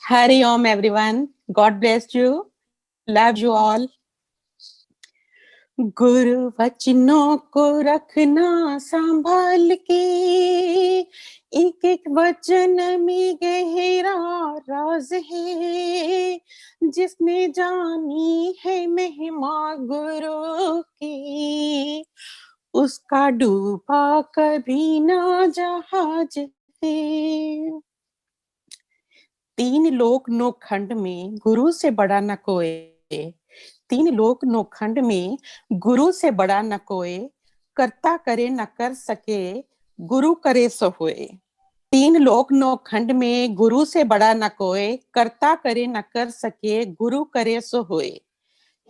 Hari Om, everyone. God bless you. Love you all. गुरु वचनों को रखना संभाल के, एक एक वचन में गहरा राज है। जिसने जानी है महिमा गुरु की, उसका डूबा कभी ना जहाज है। तीन लोक नोखंड में गुरु से बड़ा न कोई, तीन लोक नोखंड में गुरु से बड़ा न कोई, करता करे न कर सके, गुरु करे सो होए। तीन लोक नोखंड में गुरु से बड़ा न कोई, करता करे न कर सके, गुरु करे सो होए।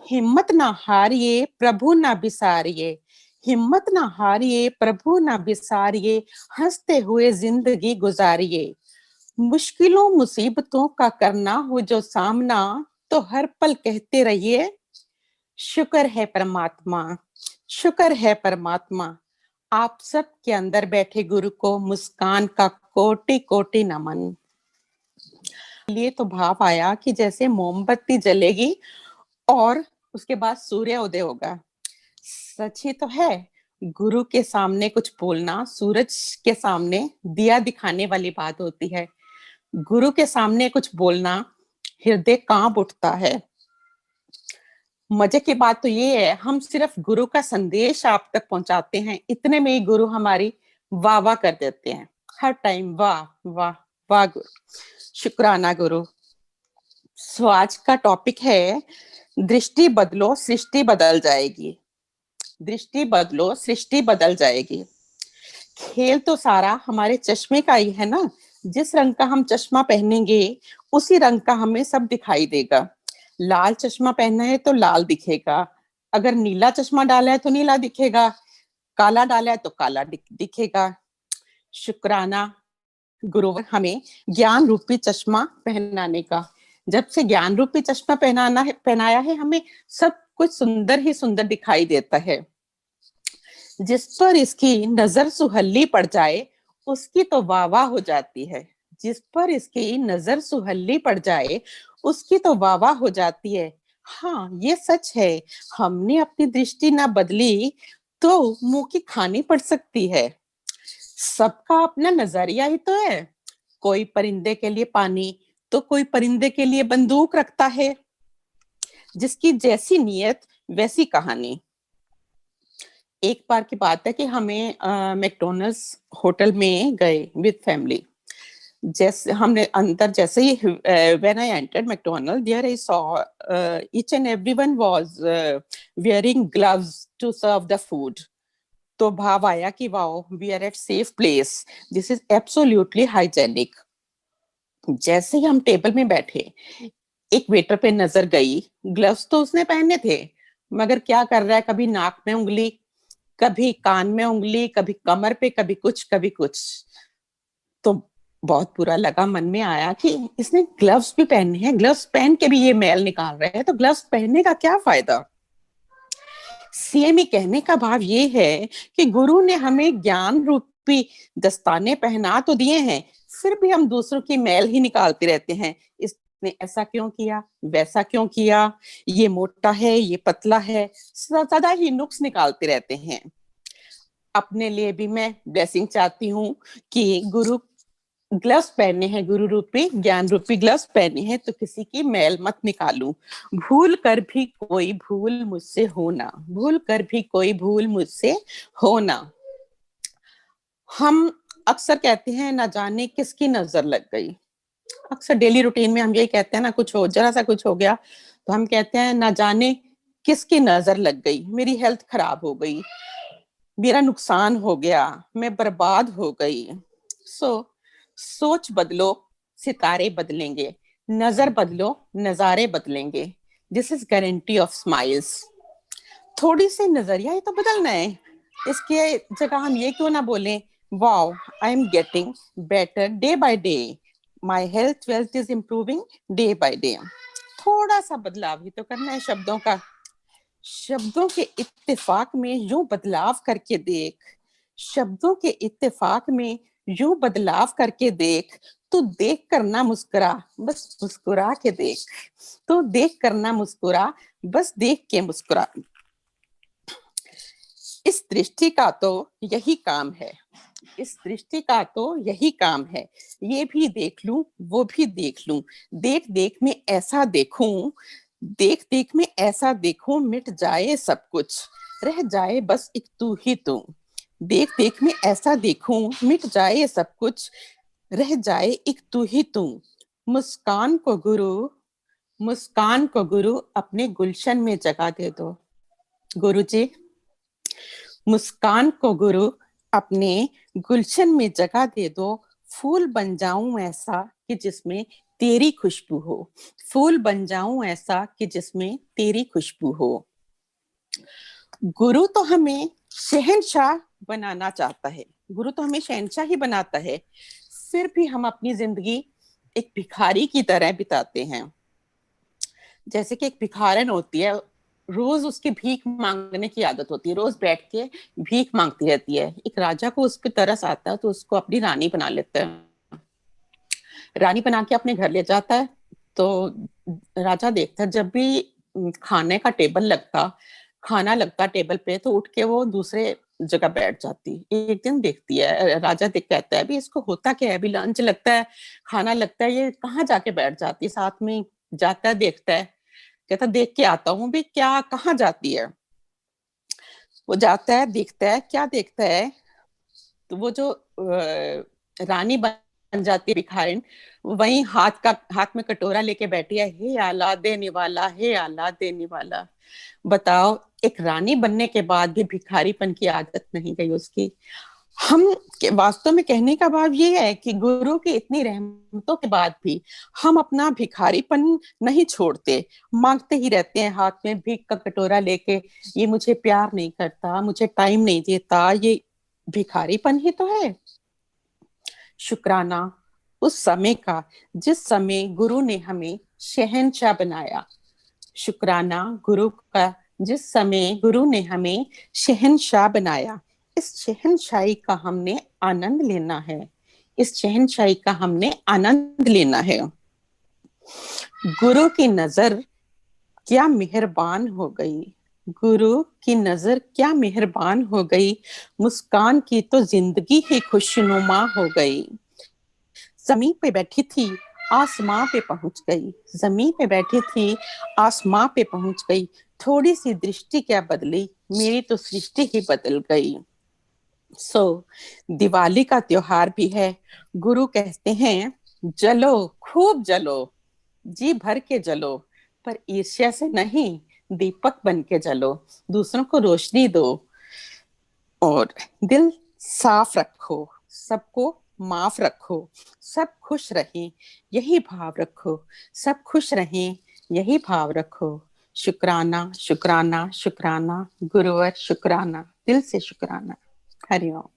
हिम्मत ना हारिए, प्रभु ना बिसारिए, हिम्मत ना हारिए, प्रभु ना बिसारिए, हंसते हुए जिंदगी गुजारिए। मुश्किलों मुसीबतों का करना हो जो सामना, तो हर पल कहते रहिए, शुक्र है परमात्मा, शुक्र है परमात्मा। आप सब के अंदर बैठे गुरु को मुस्कान का कोटि कोटि नमन। लिए तो भाव आया कि जैसे मोमबत्ती जलेगी और उसके बाद सूर्य उदय होगा। सच ही तो है, गुरु के सामने कुछ बोलना सूरज के सामने दिया दिखाने वाली बात होती है। गुरु के सामने कुछ बोलना हृदय कांप उठता है। मजे की बात तो ये है, हम सिर्फ गुरु का संदेश आप तक पहुंचाते हैं, इतने में ही गुरु हमारी वाह वाह कर देते हैं। हर टाइम वाह वाह वाह गुरु, शुक्राना गुरु। सो आज का टॉपिक है, दृष्टि बदलो सृष्टि बदल जाएगी। दृष्टि बदलो सृष्टि बदल जाएगी। खेल तो सारा हमारे चश्मे का ही है ना। जिस रंग का हम चश्मा पहनेंगे उसी रंग का हमें सब दिखाई देगा। लाल चश्मा पहना है तो लाल दिखेगा, अगर नीला चश्मा डाला है तो नीला दिखेगा, काला डाला है तो काला दिखेगा। शुक्राना गुरु हमें ज्ञान रूपी चश्मा पहनाने का। जब से ज्ञान रूपी चश्मा पहनाया है हमें सब कुछ सुंदर ही सुंदर दिखाई देता है। जिस पर इसकी नजर सुहल्ली पड़ जाए उसकी तो वाह वाह हो जाती है। जिस पर इसकी नजर सुहल्ली पड़ जाए उसकी तो वाह वाह हो जाती है। हाँ ये सच है, हमने अपनी दृष्टि ना बदली तो मुंह की खानी पड़ सकती है। सबका अपना नजरिया ही तो है। कोई परिंदे के लिए पानी तो कोई परिंदे के लिए बंदूक रखता है। जिसकी जैसी नीयत वैसी कहानी। एक बार की बात है कि हमें मैकडोनल्ड्स होटल में गए विद फैमिली। जैसे हमने अंदर जैसे ही when I entered McDonald there I saw each and everyone was wearing gloves to serve the food. तो भाव आया कि wow we are at safe place, this is absolutely hygienic. जैसे ही हम टेबल में बैठे एक वेटर पे नजर गई। ग्लव्स तो उसने पहने थे मगर क्या कर रहा है, कभी नाक में उंगली, कभी कान में उंगली, कभी कमर पे, कभी कुछ कभी कुछ। तो बहुत बुरा लगा, मन में आया कि इसने ग्लव्स भी पहने हैं, ग्लव्स पहन के भी ये मैल निकाल रहे हैं, तो ग्लव्स पहनने का क्या फायदा। सीएमई कहने का भाव ये है कि गुरु ने हमें ज्ञान रूपी दस्ताने पहना तो दिए हैं, फिर भी हम दूसरों की मैल ही निकालते रहते हैं। इसने ऐसा क्यों किया, वैसा क्यों किया, ये मोटा है, ये पतला है, सदा ही नुक्स निकालते रहते हैं। अपने लिए भी मैं ब्लेसिंग चाहती हूँ कि गुरु ग्लव्स पहने हैं, गुरु रूपी ज्ञान रूपी ग्लव्स पहने हैं, तो किसी की मैल मत निकालूं। भूल कर भी कोई भूल मुझसे होना, भूल कर भी कोई भूल मुझसे होना। हम अक्सर कहते हैं ना जाने किसकी नजर लग गई। अक्सर डेली रूटीन में हम यही कहते हैं ना, कुछ हो जरा सा कुछ हो गया तो हम कहते हैं ना जाने किसकी नजर लग गई, मेरी हेल्थ खराब हो गई, मेरा नुकसान हो गया, मैं बर्बाद हो गई। सोच बदलो सितारे बदलेंगे, नजर बदलो नजारे बदलेंगे। This is guarantee of smiles. थोड़ी सी नजरिया ही तो बदलना है। इसके जगह हम ये क्यों ना बोलें, wow I am getting better day by day, my health wealth is improving day by day. थोड़ा सा बदलाव ही तो करना है शब्दों का। शब्दों के इत्तेफाक में यूं बदलाव करके देख, शब्दों के इत्तेफाक में यूं बदलाव करके देख, तू देख कर ना मुस्कुरा, बस मुस्कुरा के देख। तू देख कर ना मुस्कुरा, बस देख के मुस्कुरा। इस दृष्टि का तो यही काम है, इस दृष्टि का तो यही काम है। ये भी देख लूं, वो भी देख लूं, देख देख में ऐसा देखूं, देख देख में ऐसा देखूं, मिट जाए सब कुछ, रह जाए बस एक तू ही तू। देख देख में ऐसा देखूं, मिट जाए सब कुछ, रह जाए एक तू ही तू। मुस्कान को गुरु, मुस्कान को गुरु अपने गुलशन में जगह दे दो। गुरु जी, मुस्कान को गुरु अपने गुलशन में जगह दे दो। फूल बन जाऊं ऐसा कि जिसमें तेरी खुशबू हो, फूल बन जाऊं ऐसा कि जिसमें तेरी खुशबू हो। गुरु तो हमें शहंशाह बनाना चाहता है, गुरु तो हमें शहंशाह ही बनाता है, फिर भी हम अपनी जिंदगी एक भिखारी की तरह बिताते हैं। जैसे कि एक भिखारन होती है, रोज उसकी भीख मांगने की आदत होती है, रोज बैठ के भीख मांगती रहती है। एक राजा को उस पर तरस आता है तो उसको अपनी रानी बना लेता है, रानी बना के अपने घर ले जाता है। तो राजा देखता है जब भी खाने का टेबल लगता, खाना लगता टेबल पे, तो उठ के वो दूसरे जगह बैठ जाती। एक दिन देखती है, राजा देख कहता है अभी इसको होता क्या है, अभी लंच लगता है, खाना लगता है, ये कहाँ जाके बैठ जाती, साथ में जाता है, देखता है, कहता देख के आता हूँ भी क्या, कहाँ जाती है। वो जाता है, देखता है, क्या देखता है, तो वो जो रानी बन जाती है भिखारिन, वही हाथ में कटोरा लेके बैठी है, हे आला देने वाला, हे आला देने वाला। बताओ, एक रानी बनने के बाद भी भिखारीपन की आदत नहीं गई उसकी। हम वास्तव में कहने का भाव ये है कि गुरु की इतनी रहमतों के बाद भी हम अपना भिखारीपन नहीं छोड़ते, मांगते ही रहते हैं हाथ में भीख का कटोरा लेके। ये मुझे प्यार नहीं करता, मुझे टाइम नहीं देता, ये भिखारीपन ही तो है। शुक्राना उस समय का जिस समय गुरु ने हमें शहंशाह बनाया, शुक्राना गुरु का जिस समय गुरु ने हमें शहंशाह बनाया। इस शहंशाही का हमने आनंद लेना है, इस शहंशाही का हमने आनंद लेना है। गुरु की नजर क्या मेहरबान हो गई, गुरु की नजर क्या मेहरबान हो गई, मुस्कान की तो जिंदगी ही खुशनुमा हो गई। जमीन पे बैठी थी, आसमां पे पहुंच गई, जमीन पे बैठी थी, आसमां पे पहुंच गई। थोड़ी सी दृष्टि क्या बदली, मेरी तो सृष्टि ही बदल गई। दिवाली का त्योहार भी है। गुरु कहते हैं जलो, खूब जलो, जी भर के जलो, पर ईर्ष्या से नहीं, दीपक बन के जलो, दूसरों को रोशनी दो और दिल साफ रखो, सबको माफ रखो, सब खुश रहें यही भाव रखो, सब खुश रहें यही भाव रखो। शुक्राना शुक्राना शुक्राना गुरुवर, शुक्राना, दिल से शुक्राना। हरिओम।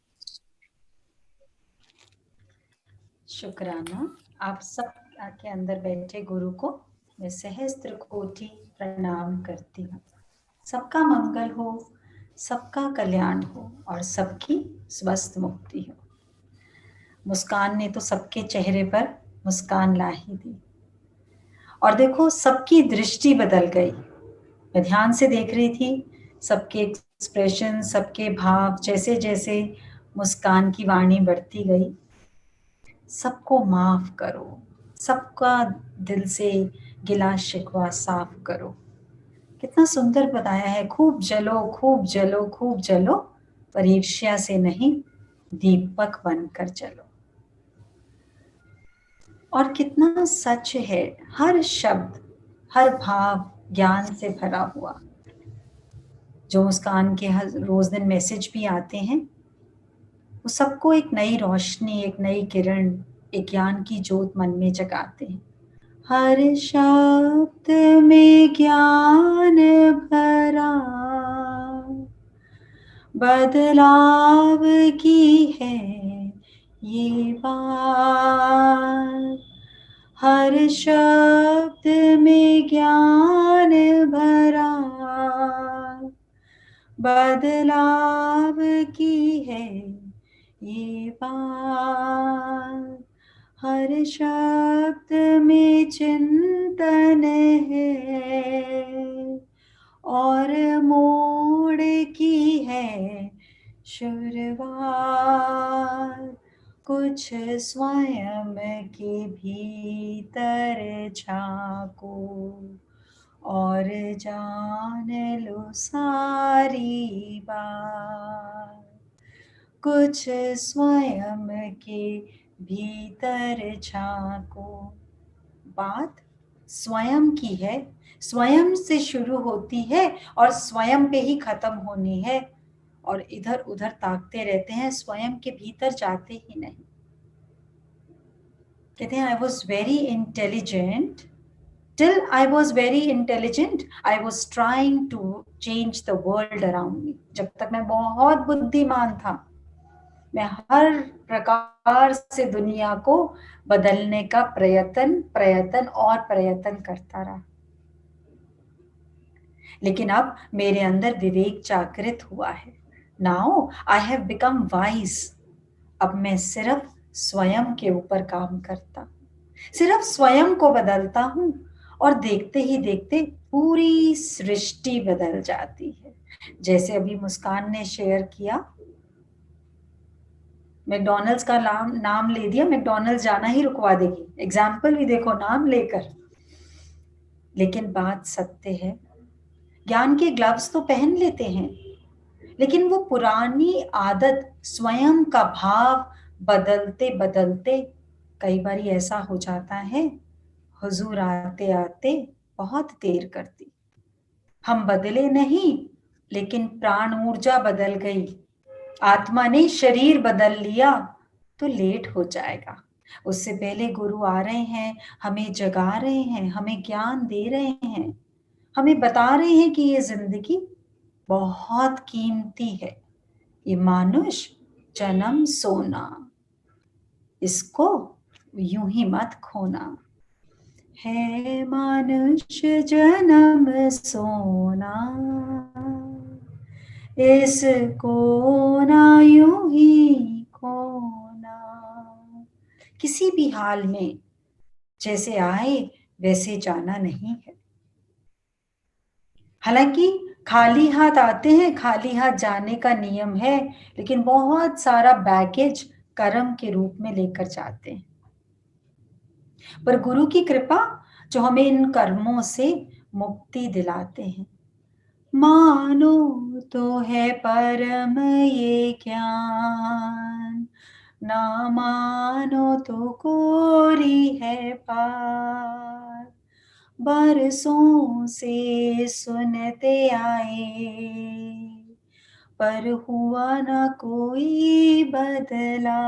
शुक्राना। आप सब के अंदर बैठे गुरु को मैं सहस्त्र कोटि प्रणाम करती हूँ। सबका मंगल हो, सबका कल्याण हो और सबकी स्वस्थ मुक्ति हो। मुस्कान ने तो सबके चेहरे पर मुस्कान ला ही दी और देखो सबकी दृष्टि बदल गई। मैं ध्यान से देख रही थी सबके एक्सप्रेशन, सबके भाव, जैसे जैसे मुस्कान की वाणी बढ़ती गई। सबको माफ करो, सबका दिल से गिला शिकवा साफ करो। कितना सुंदर बताया है, खूब जलो खूब जलो खूब जलो, पर ईर्ष्या से नहीं, दीपक बनकर चलो। और कितना सच है, हर शब्द हर भाव ज्ञान से भरा हुआ। जो मुस्कान के हर रोज दिन मैसेज भी आते हैं, वो सबको एक नई रोशनी, एक नई किरण, एक ज्ञान की ज्योत मन में जगाते हैं। हर शब्द में ज्ञान भरा, बदलाव की है ये बात। हर शब्द में ज्ञान भरा, बदलाव की है ये बात। हर शब्द में चिंतन है और मोड़ की है शुरुआत। कुछ स्वयं के भीतर झांको और जान लो सारी बात। कुछ स्वयं के भीतर झांको। बात स्वयं की है, स्वयं से शुरू होती है और स्वयं पे ही खत्म होनी है, और इधर उधर ताकते रहते हैं, स्वयं के भीतर जाते ही नहीं। कहते हैं I was very intelligent till I was very intelligent I was trying to change the world around me. जब तक मैं बहुत बुद्धिमान था, मैं हर प्रकार से दुनिया को बदलने का प्रयत्न और प्रयत्न करता रहा। लेकिन अब मेरे अंदर विवेक जागृत हुआ है। Now I have become wise. अब मैं सिर्फ स्वयं के ऊपर काम करता हूँ, सिर्फ स्वयं को बदलता हूँ, और देखते ही देखते पूरी सृष्टि बदल जाती है। जैसे अभी मुस्कान ने शेयर किया, मैकडॉनल्ड्स का नाम ले दिया, मैकडॉनल्ड्स जाना ही रुकवा देगी। एग्जाम्पल भी देखो नाम लेकर। लेकिन बात सत्य है, ज्ञान के ग्लव्स तो पहन लेते हैं, लेकिन वो पुरानी आदत स्वयं का भाव बदलते बदलते कई बार ऐसा हो जाता है, हुजूर आते आते बहुत देर कर दी। हम बदले नहीं, लेकिन प्राण ऊर्जा बदल गई, आत्मा ने शरीर बदल लिया, तो लेट हो जाएगा। उससे पहले गुरु आ रहे हैं, हमें जगा रहे हैं, हमें ज्ञान दे रहे हैं, हमें बता रहे हैं कि ये जिंदगी बहुत कीमती है, ये मानुष जन्म सोना, इसको यूं ही मत खोना। है मानुष्य जन्म सोना, इसको ना यूं ही खोना। किसी भी हाल में जैसे आए वैसे जाना नहीं है। हालांकि खाली हाथ आते हैं, खाली हाथ जाने का नियम है, लेकिन बहुत सारा बैगेज कर्म के रूप में लेकर जाते हैं। पर गुरु की कृपा जो हमें इन कर्मों से मुक्ति दिलाते हैं। मानो तो है परम ये ज्ञान, ना मानो तो कोरी है पार। बरसों से सुनते आए, पर हुआ न कोई बदला।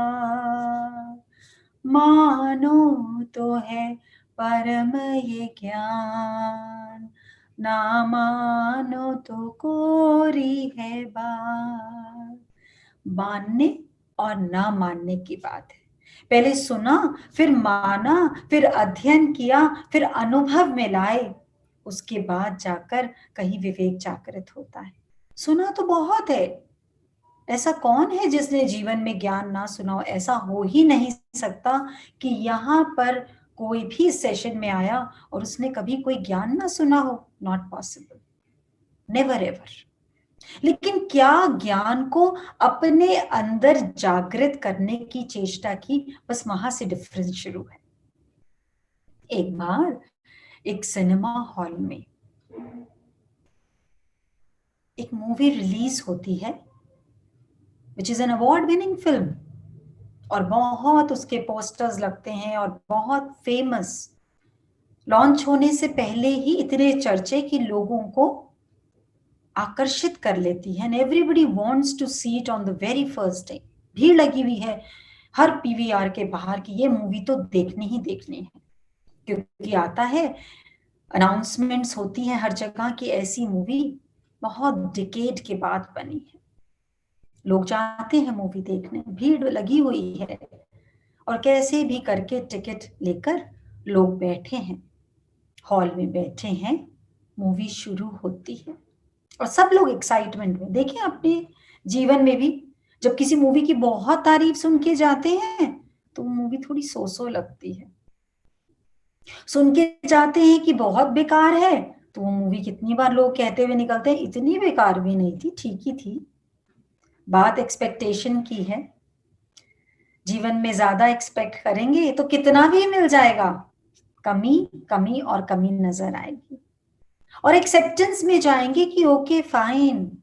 मानो तो है परम ये ज्ञान, ना मानो तो कोरी है बात। मानने और ना मानने की बात है। पहले सुना, फिर माना, फिर अध्ययन किया, फिर अनुभव में लाए, उसके बाद जाकर कहीं विवेक जागृत होता है। सुना तो बहुत है, ऐसा कौन है जिसने जीवन में ज्ञान ना सुना हो? ऐसा हो ही नहीं सकता कि यहाँ पर कोई भी सेशन में आया और उसने कभी कोई ज्ञान ना सुना हो। Not possible, never ever. लेकिन क्या ज्ञान को अपने अंदर जागृत करने की चेष्टा की, बस वहां से डिफरेंस शुरू है। एक बार एक सिनेमा हॉल में एक मूवी रिलीज होती है, which is an award winning film, और बहुत उसके पोस्टर्स लगते हैं और बहुत फेमस। लॉन्च होने से पहले ही इतने चर्चे कि लोगों को आकर्षित कर लेती है, and everybody wants to see it on the very first day. भीड़ लगी हुई है हर पीवीआर के बाहर की ये मूवी तो देखनी ही देखनी है, क्योंकि आता है, अनाउंसमेंट्स होती हैं हर जगह की ऐसी मूवी बहुत डिकेड के बाद बनी है। लोग जाते हैं मूवी देखने, भीड़ लगी हुई है, और कैसे भी करके टिकट लेकर लोग बैठे हैं, हॉल में बैठे हैं, मूवी शुरू होती है, और सब लोग एक्साइटमेंट में। देखें अपने जीवन में भी, जब किसी मूवी की बहुत तारीफ सुन के जाते हैं तो वो मूवी थोड़ी सो लगती है। सुन के जाते हैं कि बहुत बेकार है, तो वो मूवी कितनी बार लोग कहते हुए निकलते हैं इतनी बेकार भी नहीं थी, ठीक ही थी। बात एक्सपेक्टेशन की है। जीवन में ज्यादा एक्सपेक्ट करेंगे तो कितना भी मिल जाएगा, कमी कमी और कमी नजर आएगी। और एक्सेप्टेंस में जाएंगे कि ओके फाइन,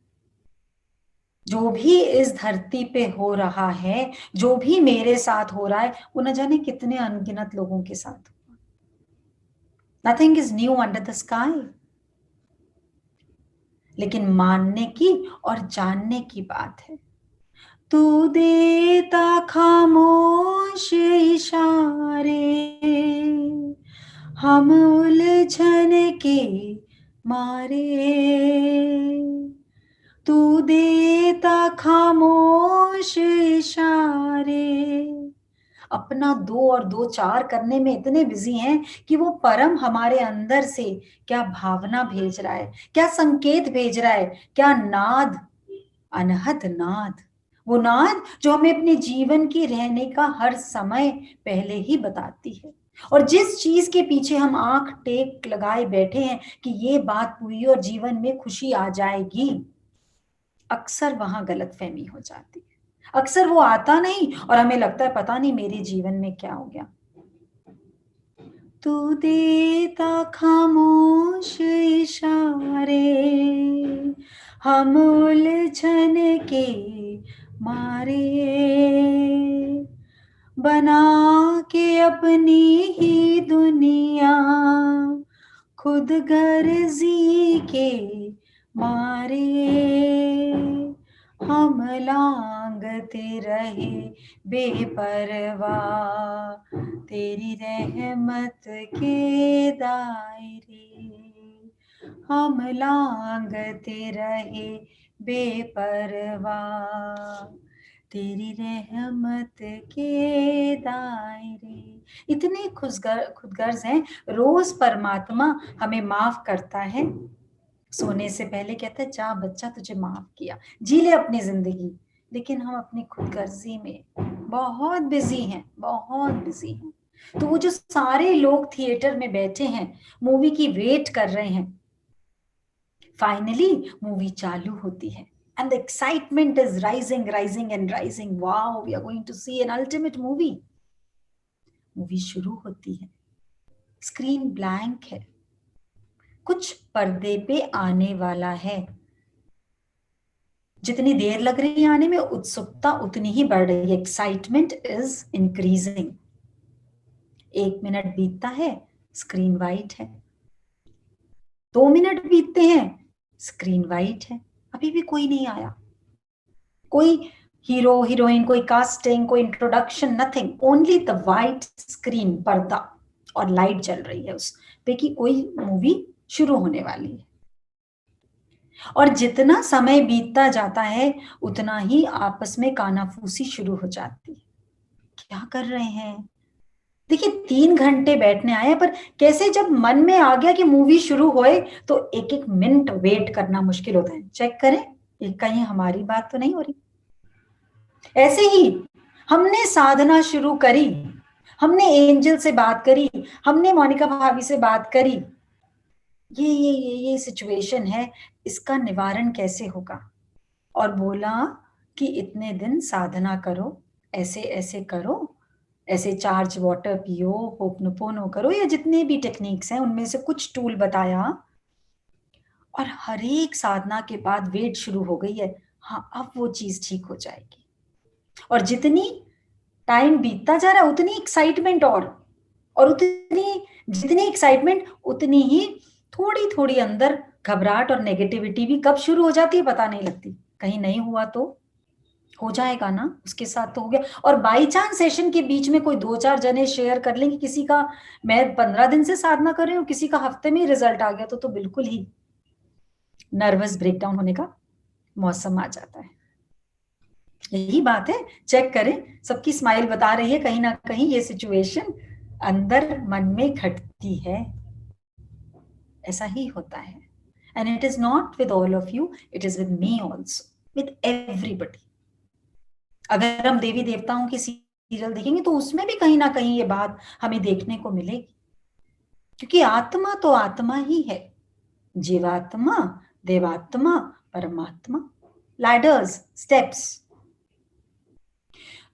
जो भी इस धरती पे हो रहा है, जो भी मेरे साथ हो रहा है, वो न जाने कितने अनगिनत लोगों के साथ। Nothing is new under the sky. लेकिन मानने की और जानने की बात है। तू देता खामोश इशारे, हम उलझन के मारे। तू देता खामोश इशारे। अपना 2 और 2 4 करने में इतने बिजी हैं कि वो परम हमारे अंदर से क्या भावना भेज रहा है, क्या संकेत भेज रहा है, क्या नाद, अनहद नाद, वो नाद जो हमें अपने जीवन की रहने का हर समय पहले ही बताती है। और जिस चीज के पीछे हम आंख टेक लगाए बैठे हैं कि ये बात पूरी और जीवन में खुशी आ जाएगी, अक्सर वहां गलतफहमी हो जाती है। अक्सर वो आता नहीं और हमें लगता है पता नहीं मेरे जीवन में क्या हो गया। तू देता खामोश इशारे, हम उलझन के मारे। बना के अपनी ही दुनिया, खुद गर्जी के मारे। हम लांघते रहे बेपरवाह, तेरी रहमत के दायरे। हम लांघते रहे बेपरवाह, तेरी रहमत के दायरे। इतने खुदगर्ज हैं। रोज परमात्मा हमें माफ करता है। सोने से पहले कहता है जा बच्चा तुझे माफ किया, जी ले अपनी जिंदगी। लेकिन हम अपनी खुदगर्जी में बहुत बिजी हैं, बहुत बिजी हैं। तो वो जो सारे लोग थिएटर में बैठे हैं, मूवी की वेट कर रहे हैं, फाइनली मूवी चालू होती है and the excitement is rising and rising. Wow, we are going to see an ultimate movie. Movie शुरू होती है, स्क्रीन ब्लैंक है, कुछ पर्दे पे आने वाला है। जितनी देर लग रही है आने में, उत्सुकता उतनी ही बढ़ रही है। Excitement is increasing. 1 मिनट बीतता है, स्क्रीन वाइट है। 2 मिनट बीतते हैं, स्क्रीन वाइट है, अभी भी कोई नहीं आया। कोई हीरो हीरोइन, कोई कास्टिंग, कोई introduction, nothing, only the white screen, पर्दा, और लाइट जल रही है उस पे कि कोई मूवी शुरू होने वाली है। और जितना समय बीतता जाता है उतना ही आपस में कानाफूसी शुरू हो जाती है। क्या कर रहे हैं? देखिए 3 घंटे बैठने आए, पर कैसे जब मन में आ गया कि मूवी शुरू होए तो एक एक मिनट वेट करना मुश्किल होता है। चेक करें एक कहीं हमारी बात तो नहीं हो रही। ऐसे ही हमने साधना शुरू करी, हमने एंजल से बात करी, हमने मोनिका भाभी से बात करी, ये सिचुएशन है, इसका निवारण कैसे होगा। और बोला कि इतने दिन साधना करो, ऐसे ऐसे करो, ऐसे चार्ज वाटर पियो, होपनोपोनो करो, या जितने भी टेक्निक्स हैं उनमें से कुछ टूल बताया। और हर एक साधना के बाद वेट शुरू हो गई है, हाँ अब वो चीज ठीक हो जाएगी। और जितनी टाइम बीतता जा रहा है उतनी एक्साइटमेंट और उतनी जितनी एक्साइटमेंट उतनी ही थोड़ी थोड़ी अंदर घबराहट और नेगेटिविटी भी कब शुरू हो जाती है पता नहीं लगती। कहीं नहीं हुआ तो हो जाएगा ना, उसके साथ तो हो गया। और बाई चांस सेशन के बीच में कोई 2-4 जने शेयर कर लेंगे, किसी का मैं 15 दिन से साधना कर रही हूँ, किसी का हफ्ते में ही रिजल्ट आ गया, तो बिल्कुल ही नर्वस ब्रेकडाउन होने का मौसम आ जाता है। यही बात है, चेक करें, सबकी स्माइल बता रही है कहीं ना कहीं ये सिचुएशन अंदर मन में घटती है। ऐसा ही होता है। And it is not with all of you, it is with me also, with everybody. अगर हम देवी देवताओं की सीरियल देखेंगे तो उसमें भी कहीं ना कहीं ये बात हमें देखने को मिलेगी, क्योंकि आत्मा तो आत्मा ही है, जीवात्मा, देवात्मा, परमात्मा, लैडर्स, स्टेप्स।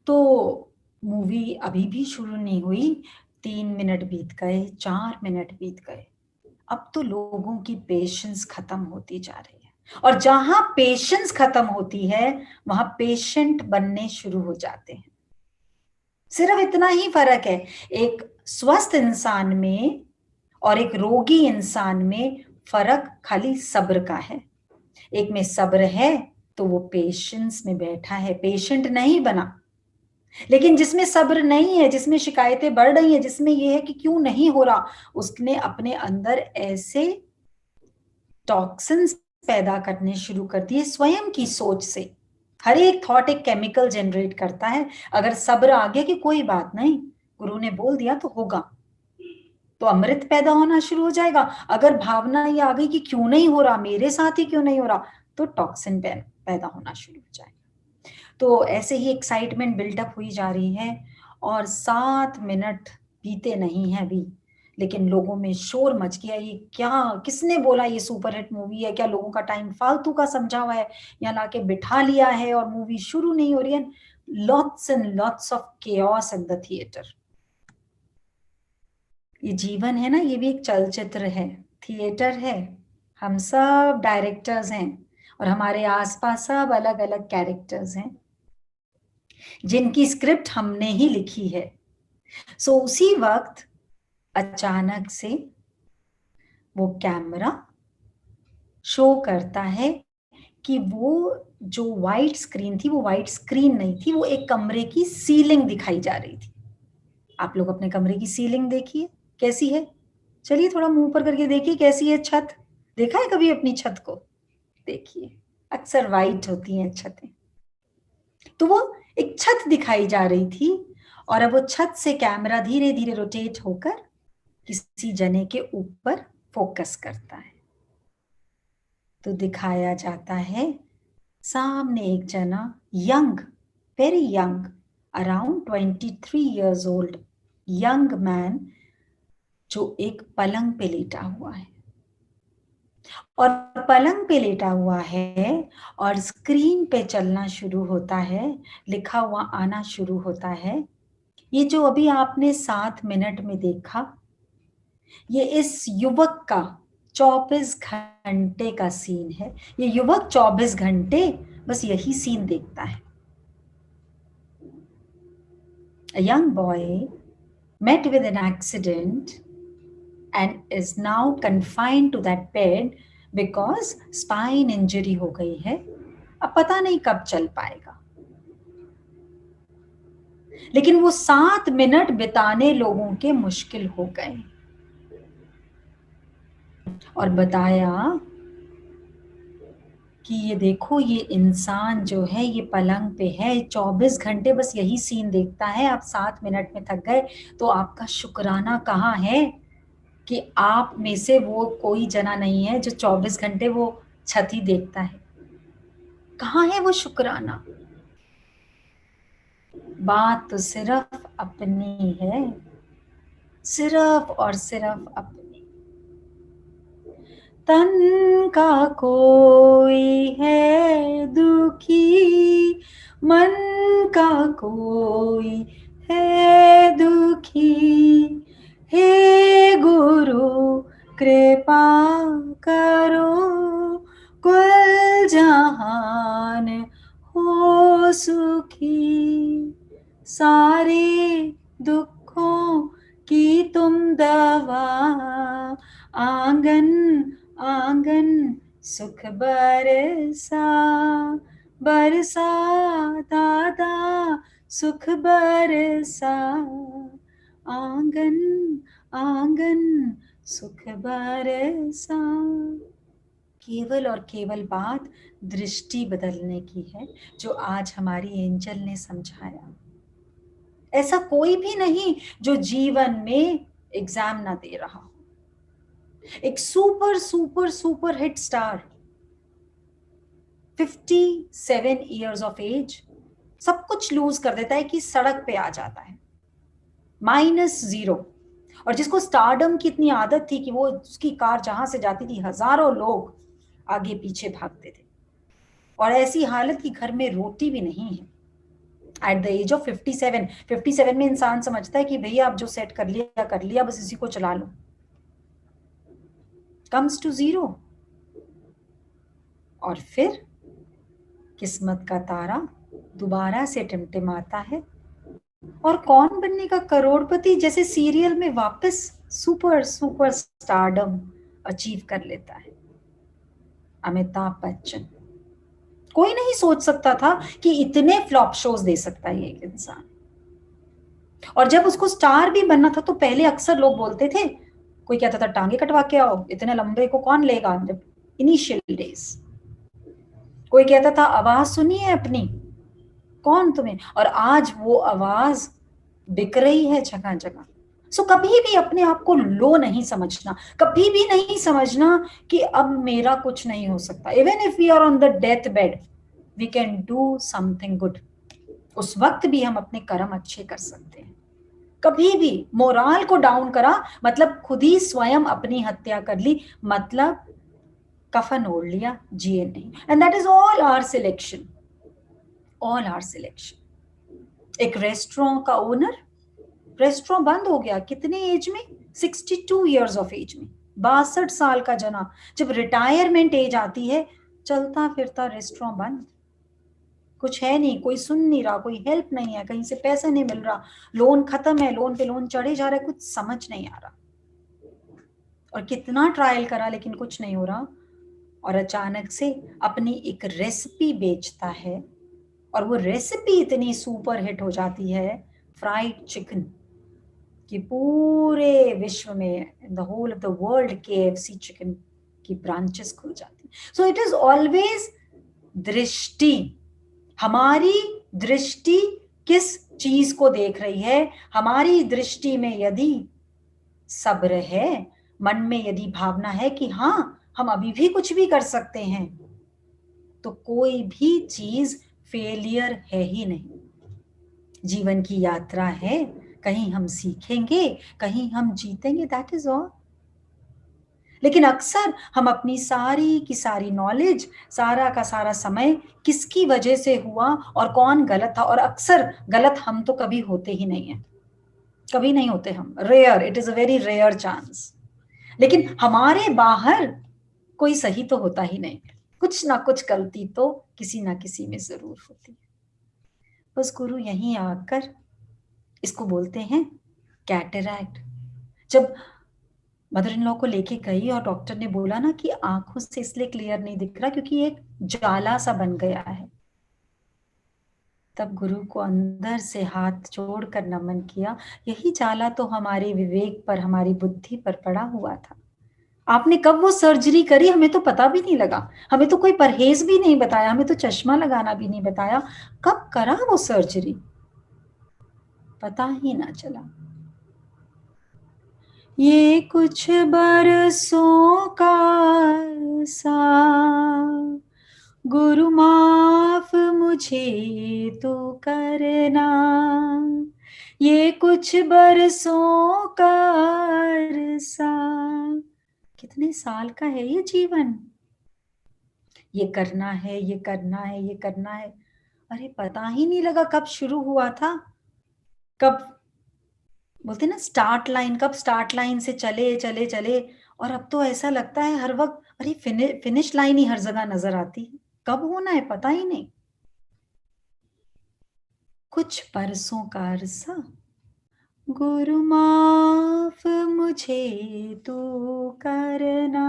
तो मूवी अभी भी शुरू नहीं हुई, 3 मिनट बीत गए, 4 मिनट बीत गए। अब तो लोगों की पेशेंस खत्म होती जा रही है, और जहां पेशेंस खत्म होती है वहां पेशेंट बनने शुरू हो जाते हैं। सिर्फ इतना ही फर्क है एक स्वस्थ इंसान में और एक रोगी इंसान में, फर्क खाली सब्र का है। एक में सब्र है तो वो पेशेंस में बैठा है, पेशेंट नहीं बना। लेकिन जिसमें सब्र नहीं है, जिसमें शिकायतें बढ़ रही हैं, जिसमें ये है कि क्यों नहीं हो रहा, उसने अपने अंदर ऐसे टॉक्सिन्स पैदा करने शुरू कर दिए स्वयं की सोच से। हर एक थॉट एक केमिकल जनरेट करता है। अगर सब्र आ गया कि कोई बात नहीं, गुरु ने बोल दिया तो होगा, तो अमृत पैदा होना शुरू हो जाएगा। अगर भावना ये आ गई कि क्यों नहीं हो रहा, मेरे साथ ही क्यों नहीं हो रहा, तो टॉक्सिन पैदा होना शुरू हो जाएगा। तो ऐसे ही एक्साइटमेंट बिल्टअप हुई जा रही है, और 7 मिनट बीते नहीं है अभी, लेकिन लोगों में शोर मच गया। ये क्या, किसने बोला ये सुपरहिट मूवी है? क्या लोगों का टाइम फालतू का समझा हुआ है, या लाके बिठा लिया है और मूवी शुरू नहीं हो रही है? Lots and lots of chaos in the theatre. ये जीवन है ना, ये भी एक चलचित्र है, थिएटर है। हम सब डायरेक्टर्स हैं, और हमारे आसपास सब अलग अलग कैरेक्टर्स हैं जिनकी स्क्रिप्ट हमने ही लिखी है। सो उसी वक्त अचानक से वो कैमरा शो करता है कि वो जो वाइट स्क्रीन थी, वो वाइट स्क्रीन नहीं थी, वो एक कमरे की सीलिंग दिखाई जा रही थी। आप लोग अपने कमरे की सीलिंग देखिए कैसी है, चलिए थोड़ा मुंह ऊपर करके देखिए कैसी है छत। देखा है कभी अपनी छत को? देखिए, अक्सर वाइट होती हैं छतें। तो वो एक छत दिखाई जा रही थी, और अब वो छत से कैमरा धीरे धीरे रोटेट होकर किसी जने के ऊपर फोकस करता है। तो दिखाया जाता है सामने एक जना, young, very young, around 23 years old, young man, जो एक पलंग पे लेटा हुआ है। और पलंग पे लेटा हुआ है, और स्क्रीन पे चलना शुरू होता है, लिखा हुआ आना शुरू होता है। ये जो अभी आपने 7 मिनट में देखा, ये इस युवक का 24 घंटे का सीन है। ये युवक 24 घंटे बस यही सीन देखता है। A young boy met with an accident and is now confined to that bed because spine injury हो गई है। अब पता नहीं कब चल पाएगा, लेकिन वो 7 मिनट बिताने लोगों के मुश्किल हो गए। और बताया कि ये देखो, ये इंसान जो है ये पलंग पे है, 24 घंटे बस यही सीन देखता है। आप 7 मिनट में थक गए, तो आपका शुक्राना कहाँ है कि आप में से वो कोई जना नहीं है जो 24 घंटे वो छत ही देखता है। कहाँ है वो शुक्राना? बात तो सिर्फ अपनी है, सिर्फ और सिर्फ अपनी। तन का कोई है दुखी, मन का कोई है दुखी, हे गुरु कृपा करो, कुल जहान हो सुखी। सारे दुखों की तुम दवा, आंगन आंगन सुख बरसा, बरसा दादा सुख बरसा, आंगन आंगन सुख बरसा। केवल और केवल बात दृष्टि बदलने की है, जो आज हमारी एंजल ने समझाया। ऐसा कोई भी नहीं जो जीवन में एग्जाम ना दे रहा हो। एक super super super hit star, 57 years of age, सब कुछ लूज कर देता है कि सड़क पे आ जाता है, -0। और जिसको स्टारडम की इतनी आदत थी कि वो उसकी कार जहां से जाती थी हजारों लोग आगे पीछे भागते थे, और ऐसी हालत कि घर में रोटी भी नहीं है। एट द एज ऑफ 57 में इंसान समझता है कि भैया आप जो सेट कर लिया, बस इसी को चला लो। कम्स टू 0, और फिर किस्मत का तारा दोबारा से टिमटिमाता है, और कौन बनने का करोड़पति जैसे सीरियल में वापस सुपर स्टारडम अचीव कर लेता है अमिताभ बच्चन। कोई नहीं सोच सकता था कि इतने फ्लॉप शोज दे सकता है एक इंसान। और जब उसको स्टार भी बनना था तो पहले अक्सर लोग बोलते थे, कोई कहता था टांगे कटवा के आओ, इतने लंबे को कौन लेगा, जब इनिशियल डेज। कोई कहता था आवाज सुनिए अपनी, कौन तुम्हें, और आज वो आवाज बिक रही है जगह जगह। सो कभी भी अपने आप को लो नहीं समझना, कभी भी नहीं समझना कि अब मेरा कुछ नहीं हो सकता। Even if we are on the death bed, we can do something good. उस वक्त भी हम अपने कर्म अच्छे कर सकते हैं। कभी भी मोराल को डाउन करा मतलब खुद ही स्वयं अपनी हत्या कर ली, मतलब कफन ओढ़ लिया, जिए नहीं। And that is all our selection, all our selection. एक रेस्टोरेंट का ओनर, रेस्टोरेंट बंद हो गया कितने एज में, 62 ईयर्स ऑफ एज में, 62 साल का जना। जब रिटायरमेंट एज आती है, चलता फिरता रेस्टोरेंट बंद, कुछ है नहीं, कोई सुन नहीं रहा, कोई हेल्प नहीं है, कहीं से पैसा नहीं मिल रहा, लोन खत्म है, लोन पे लोन चढ़े जा रहा है, कुछ समझ नहीं आ रहा। और कितना ट्रायल करा लेकिन कुछ नहीं हो रहा। और अचानक से अपनी एक रेसिपी बेचता है, और वो रेसिपी इतनी सुपर हिट हो जाती है, फ्राइड चिकन, कि पूरे विश्व में, in the whole of the world, KFC chicken की ब्रांचेस खुल जाती। सो इट इज ऑलवेज दृष्टि। हमारी दृष्टि किस चीज को देख रही है। हमारी दृष्टि में यदि सब्र है, मन में यदि भावना है कि हाँ हम अभी भी कुछ भी कर सकते हैं, तो कोई भी चीज फेलियर है ही नहीं। जीवन की यात्रा है, कहीं हम सीखेंगे, कहीं हम जीतेंगे, दैट इज ऑल। लेकिन अक्सर हम अपनी सारी की सारी नॉलेज, सारा का सारा समय किसकी वजह से हुआ और कौन गलत था, और अक्सर गलत हम तो कभी होते ही नहीं है, कभी नहीं होते हम, rare, it is a very rare chance. लेकिन हमारे बाहर कोई सही तो होता ही नहीं, कुछ ना कुछ गलती तो किसी ना किसी में जरूर होती है। बस गुरु यहीं आकर, इसको बोलते हैं कैटरैक्ट। जब मदर इन लॉ को लेके गई और डॉक्टर ने बोला ना कि आंखों से इसलिए क्लियर नहीं दिख रहा क्योंकि एक जाला सा बन गया है, तब गुरु को अंदर से हाथ जोड़कर नमन किया। यही जाला तो हमारे विवेक पर, हमारी बुद्धि पर पड़ा हुआ था। आपने कब वो सर्जरी करी हमें तो पता भी नहीं लगा, हमें तो कोई परहेज भी नहीं बताया, हमें तो चश्मा लगाना भी नहीं बताया। कब करा वो सर्जरी, पता ही ना चला। ये कुछ बरसों का अरसा, गुरु माफ मुझे तो करना। ये कुछ बरसों का अरसा, कितने साल का है ये जीवन, ये करना है, ये करना है, ये करना है। अरे पता ही नहीं लगा कब शुरू हुआ था, कब बोलते ना स्टार्ट लाइन, कब स्टार्ट लाइन से चले चले चले, और अब तो ऐसा लगता है हर वक्त अरे फिनिश लाइन ही हर जगह नजर आती है, कब होना है पता ही नहीं। कुछ बरसों का अरसा, गुरु माफ मुझे तू करना।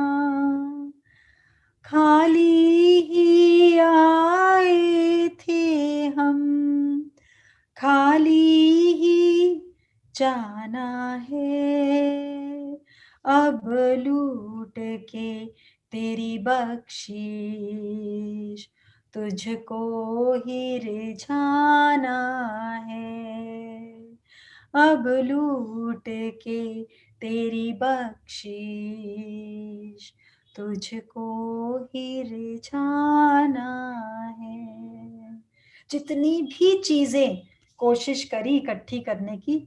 खाली ही आए थे हम, खाली ही जाना है, अब लूट के तेरी बख्शीश तुझको ही रिझाना है, अब लूट के तेरी बख्शीश तुझको ही रिझाना है। जितनी भी चीजें कोशिश करी इकट्ठी करने की,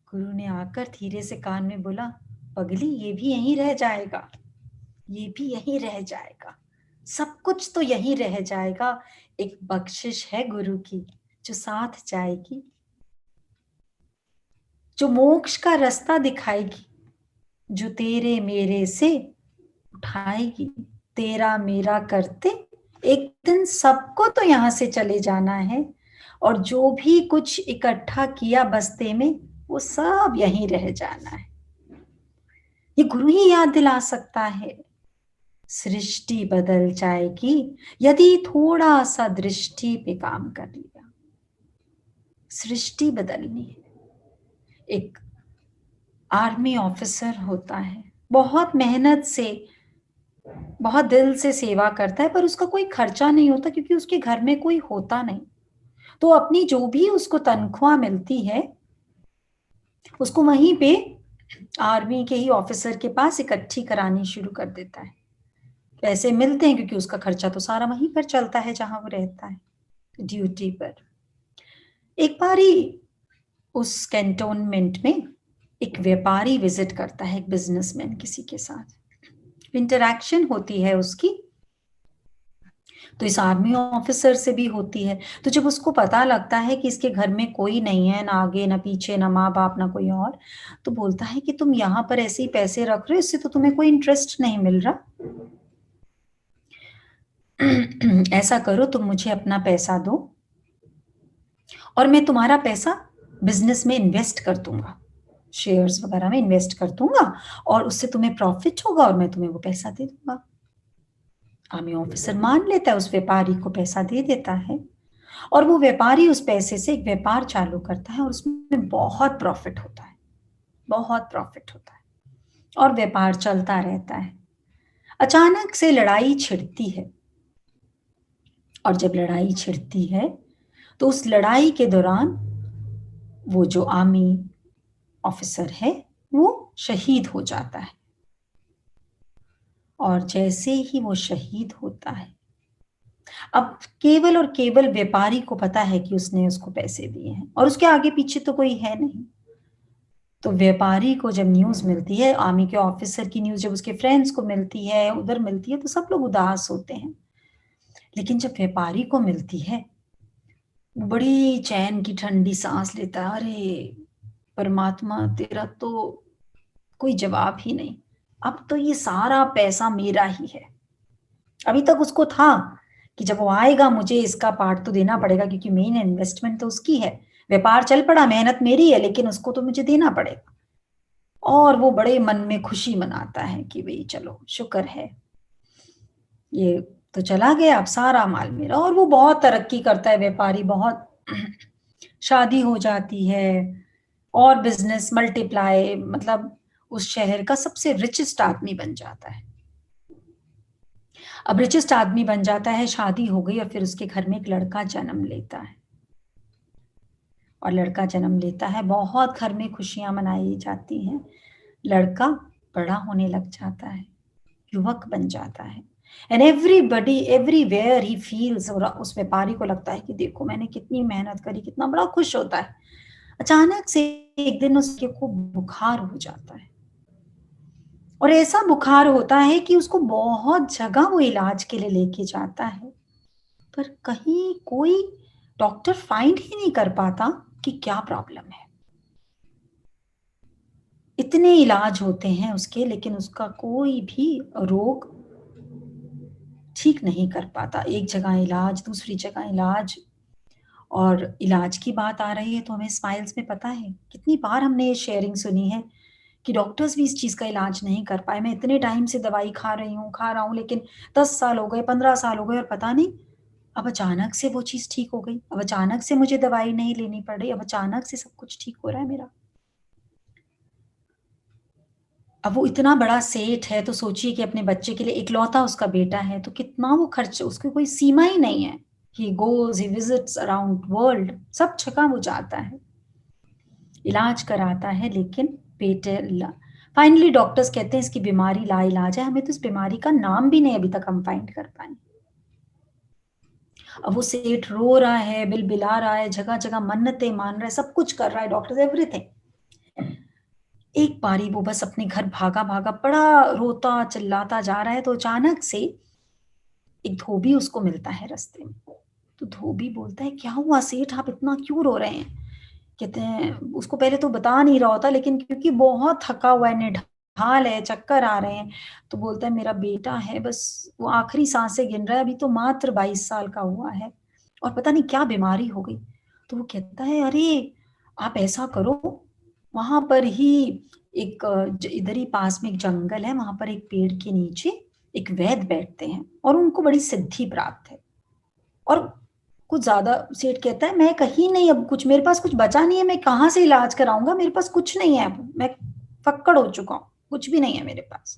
गुरु ने आकर धीरे से कान में बोला, पगली ये भी यहीं रह जाएगा, ये भी यहीं रह जाएगा, सब कुछ तो यहीं रह जाएगा। एक बख्शिश है गुरु की जो साथ जाएगी, जो मोक्ष का रास्ता दिखाएगी, जो तेरे मेरे से उठाएगी। तेरा मेरा करते एक दिन सबको तो यहां से चले जाना है, और जो भी कुछ इकट्ठा किया बस्ते में वो सब यहीं रह जाना है। ये गुरु ही याद दिला सकता है। सृष्टि बदल जाएगी यदि थोड़ा सा दृष्टि पे काम कर लिया। सृष्टि बदलनी है। एक आर्मी ऑफिसर होता है, बहुत मेहनत से, बहुत दिल से सेवा करता है, पर उसका कोई खर्चा नहीं होता क्योंकि उसके घर में कोई होता नहीं। तो अपनी जो भी उसको तनख्वाह मिलती है उसको वहीं पे आर्मी के ही ऑफिसर के पास इकट्ठी करानी शुरू कर देता है। पैसे मिलते हैं क्योंकि उसका खर्चा तो सारा वहीं पर चलता है जहां वो रहता है, ड्यूटी पर। एक बारी उस कैंटोनमेंट में एक व्यापारी विजिट करता है, एक बिजनेसमैन किसी के साथ इंटरैक्शन होती है उसकी, तो इस आर्मी ऑफिसर से भी होती है। तो जब उसको पता लगता है कि इसके घर में कोई नहीं है, ना आगे ना पीछे, ना माँ बाप ना कोई और, तो बोलता है कि तुम यहाँ पर ऐसे ही पैसे रख रहे हो, इससे तो तुम्हें कोई इंटरेस्ट नहीं मिल रहा। ऐसा करो, तुम मुझे अपना पैसा दो और मैं तुम्हारा पैसा बिजनेस में इन्वेस्ट कर दूंगा, शेयर्स वगैरह में इन्वेस्ट कर दूंगा, और उससे तुम्हें प्रॉफिट होगा और मैं तुम्हें वो पैसा दे दूंगा। आर्मी ऑफिसर मान लेता है, उस व्यापारी को पैसा दे देता है, और वो व्यापारी उस पैसे से एक व्यापार चालू करता है और उसमें बहुत प्रॉफिट होता है, बहुत प्रॉफिट होता है, और व्यापार चलता रहता है। अचानक से लड़ाई छिड़ती है, और जब लड़ाई छिड़ती है तो उस लड़ाई के दौरान वो जो आर्मी ऑफिसर है वो शहीद हो जाता है। और जैसे ही वो शहीद होता है, अब केवल और केवल व्यापारी को पता है कि उसने उसको पैसे दिए हैं और उसके आगे पीछे तो कोई है नहीं। तो व्यापारी को जब न्यूज मिलती है, आर्मी के ऑफिसर की न्यूज जब उसके फ्रेंड्स को मिलती है, उधर मिलती है, तो सब लोग उदास होते हैं। लेकिन जब व्यापारी को मिलती है, वो बड़ी चैन की ठंडी सांस लेता है, अरे परमात्मा तेरा तो कोई जवाब ही नहीं, अब तो ये सारा पैसा मेरा ही है। अभी तक उसको था कि जब वो आएगा मुझे इसका पार्ट तो देना पड़ेगा क्योंकि मेन इन्वेस्टमेंट तो उसकी है, व्यापार चल पड़ा, मेहनत मेरी है, लेकिन उसको तो मुझे देना पड़ेगा। और वो बड़े मन में खुशी मनाता है कि भाई चलो शुक्र है, ये तो चला गया, अब सारा माल मेरा। और वो बहुत तरक्की करता है व्यापारी, बहुत शादी हो जाती है और बिजनेस मल्टीप्लाई, मतलब उस शहर का सबसे रिचेस्ट आदमी बन जाता है। अब रिचेस्ट आदमी बन जाता है, शादी हो गई, और फिर उसके घर में एक लड़का जन्म लेता है। और लड़का जन्म लेता है, बहुत घर में खुशियां मनाई जाती हैं। लड़का बड़ा होने लग जाता है, युवक बन जाता है, and everybody everywhere he feels, और उस व्यापारी को लगता है कि देखो मैंने कितनी मेहनत करी, कितना बड़ा खुश होता है। अचानक से एक दिन उसके को बुखार हो जाता है, और ऐसा बुखार होता है कि उसको बहुत जगह वो इलाज के लिए लेके जाता है, पर कहीं कोई डॉक्टर फाइंड ही नहीं कर पाता कि क्या प्रॉब्लम है। इतने इलाज होते हैं उसके, लेकिन उसका कोई भी रोग ठीक नहीं कर पाता। एक जगह इलाज, दूसरी जगह इलाज। और इलाज की बात आ रही है तो हमें स्माइल्स में पता है कितनी बार हमने ये शेयरिंग सुनी है कि डॉक्टर्स भी इस चीज का इलाज नहीं कर पाए। मैं इतने टाइम से दवाई खा रहा हूँ, लेकिन 10 साल हो गए, 15 साल हो गए, और पता नहीं अब अचानक से वो चीज ठीक हो गई, अब अचानक से मुझे दवाई नहीं लेनी पड़ रही, अब अचानक से सब कुछ ठीक हो रहा है मेरा। अब वो इतना बड़ा सेठ है, तो सोचिए कि अपने बच्चे के लिए इकलौता उसका बेटा है, तो कितना वो खर्च, उसकी कोई सीमा ही नहीं है। He goes, he visits around world, सब जगह वो जाता है, इलाज कराता है, लेकिन बेटे फाइनली डॉक्टर्स कहते हैं इसकी बीमारी लाइलाज है, हमें तो इस बीमारी का नाम भी नहीं अभी तक हम फाइंड कर पाए। अब वो सेठ रो रहा है, बिलबिला रहा है, जगह जगह मन्नतें मान रहा है, सब कुछ कर रहा है, डॉक्टर एवरीथिंग। एक बारी वो बस अपने घर भागा भागा, बड़ा रोता चिल्लाता जा रहा है, तो अचानक से एक धोबी उसको मिलता है रास्ते में। तो धोबी बोलता है, क्या हुआ सेठ, आप इतना क्यों रो रहे हैं? कहते हैं, उसको पहले तो बता नहीं रहा होता, लेकिन क्योंकि बहुत थका हुआ है, निढाल है, चक्कर आ रहे हैं, तो बोलता है मेरा बेटा है, बस वो आखिरी सांसें गिन रहा है, अभी तो मात्र 22 साल का हुआ है और पता नहीं क्या बीमारी हो गई। तो वो कहता है, अरे आप ऐसा करो, वहां पर ही एक इधर ही पास में एक जंगल है, वहां पर एक पेड़ के नीचे एक वैद्य बैठते हैं और उनको बड़ी सिद्धि प्राप्त है। और कुछ ज्यादा, सेठ कहता है, मैं कहीं नहीं, अब कुछ मेरे पास कुछ बचा नहीं है, मैं कहाँ से इलाज कराऊंगा, मेरे पास कुछ नहीं है, अब मैं फक्कड़ हो चुका हूँ, कुछ भी नहीं है मेरे पास।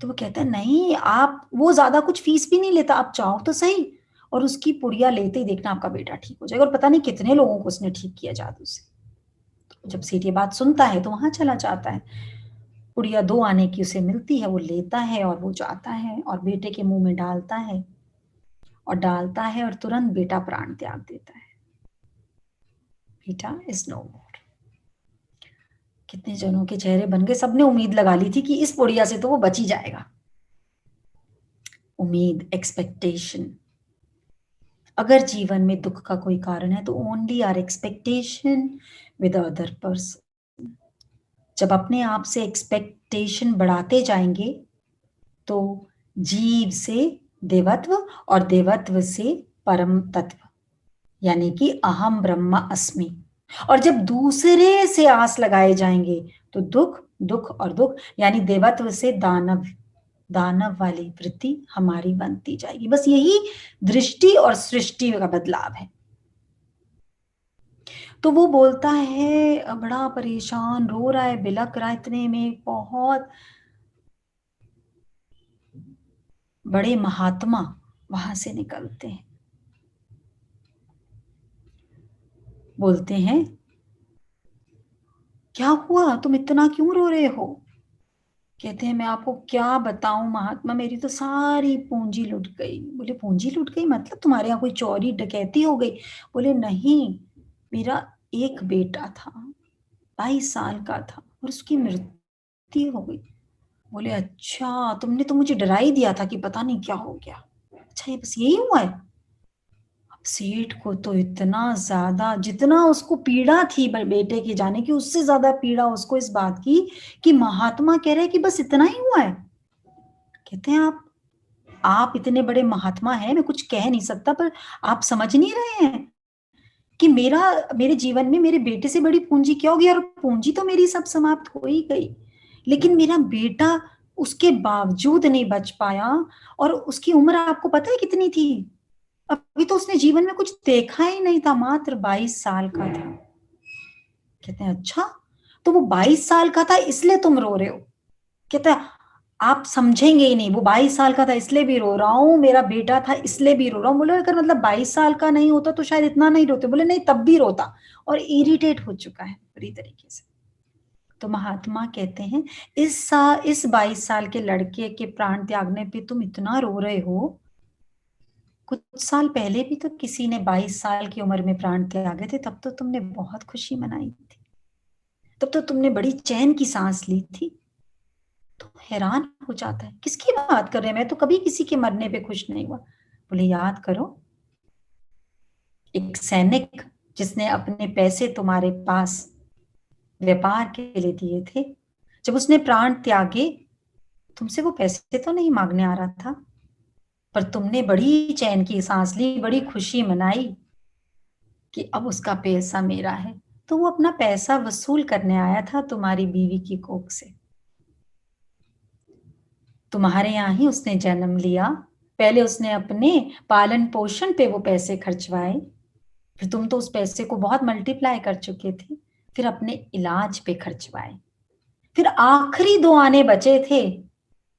तो वो कहता है, नहीं आप, वो ज्यादा कुछ फीस भी नहीं लेता, आप चाहो तो सही, और उसकी पुड़िया लेते ही देखना आपका बेटा ठीक हो जाएगा। और पता नहीं कितने लोगों को उसने ठीक किया जादू से। तो जब सेठ ये बात सुनता है तो वहां चला जाता है, पुड़िया 2 आने की उसे मिलती है, वो लेता है और वो जाता है और बेटे के मुंह में डालता है, और तुरंत बेटा प्राण त्याग देता है। बेटा इज नो मोर। कितने जनों के चेहरे बन गए, सबने उम्मीद लगा ली थी कि इस पुड़िया से तो वो बच ही जाएगा। उम्मीद, एक्सपेक्टेशन। अगर जीवन में दुख का कोई कारण है तो only our expectation with other person. जब अपने आप से एक्सपेक्टेशन बढ़ाते जाएंगे तो जीव से देवत्व और देवत्व से परम तत्व, यानी कि अहम ब्रह्म अस्मि। और जब दूसरे से आस लगाए जाएंगे तो दुख, दुख और दुख, यानी देवत्व से दानव, दानव वाली वृत्ति हमारी बनती जाएगी। बस यही दृष्टि और सृष्टि का बदलाव है। तो वो बोलता है, बड़ा परेशान, रो रहा है, बिलक रहा है, इतने में बहुत बड़े महात्मा वहां से निकलते हैं। बोलते हैं, क्या हुआ, तुम इतना क्यों रो रहे हो? कहते हैं, मैं आपको क्या बताऊं महात्मा, मेरी तो सारी पूंजी लुट गई। बोले, पूंजी लुट गई मतलब तुम्हारे यहाँ कोई चोरी डकैती हो गई? बोले, नहीं, मेरा एक बेटा था, 22 साल का था, और उसकी मृत्यु हो गई। बोले, अच्छा, तुमने तो मुझे डरा ही दिया था कि पता नहीं क्या हो गया। अच्छा, ये बस यही हुआ है? सेठ को तो इतना ज्यादा, जितना उसको पीड़ा थी बेटे के जाने की, उससे ज्यादा पीड़ा उसको इस बात की कि महात्मा कह रहे हैं कि बस इतना ही हुआ है। कहते हैं, आप इतने बड़े महात्मा हैं, मैं कुछ कह नहीं सकता, पर आप समझ नहीं रहे हैं कि मेरे जीवन में मेरे बेटे से बड़ी पूंजी क्या होगी? और पूंजी तो मेरी सब समाप्त हो ही गई, लेकिन मेरा बेटा उसके बावजूद नहीं बच पाया। और उसकी उम्र आपको पता है कितनी थी? अभी तो उसने जीवन में कुछ देखा ही नहीं था, मात्र 22 साल का था। कहते हैं, अच्छा, तो वो 22 साल का था इसलिए तुम रो रहे हो? कहता है, आप समझेंगे ही नहीं, वो 22 साल का था इसलिए भी रो रहा हूँ, मेरा बेटा था इसलिए भी रो रहा हूँ। बोले, अगर मतलब 22 साल का नहीं होता तो शायद इतना नहीं रोते। बोले, नहीं, तब भी रोता, और इरिटेट हो चुका है पूरी तरीके से। तो महात्मा कहते हैं, इस 22 साल के लड़के के प्राण त्यागने पे तुम इतना रो रहे हो? कुछ साल पहले भी तो किसी ने 22 साल की उम्र में प्राण त्यागे थे, तब तो तुमने बहुत खुशी मनाई थी, तब तो तुमने बड़ी चैन की सांस ली थी। तो हैरान हो जाता है, किसकी बात कर रहे हैं, मैं तो कभी किसी के मरने पे खुश नहीं हुआ। बोले, याद करो, एक सैनिक जिसने अपने पैसे तुम्हारे पास व्यापार के लिए दिए थे, जब उसने प्राण त्यागे, तुमसे वो पैसे तो नहीं मांगने आ रहा था, पर तुमने बड़ी चैन की सांस ली, बड़ी खुशी मनाई कि अब उसका पैसा मेरा है। तो वो अपना पैसा वसूल करने आया था तुम्हारी बीवी की कोख से। तुम्हारे यहाँ ही उसने जन्म लिया, पहले उसने अपने पालन पोषण पे वो पैसे खर्चवाए, फिर तुम तो उस पैसे को बहुत मल्टीप्लाई कर चुके थे, फिर अपने इलाज पे खर्चवाए, फिर आखिरी 2 आने बचे थे,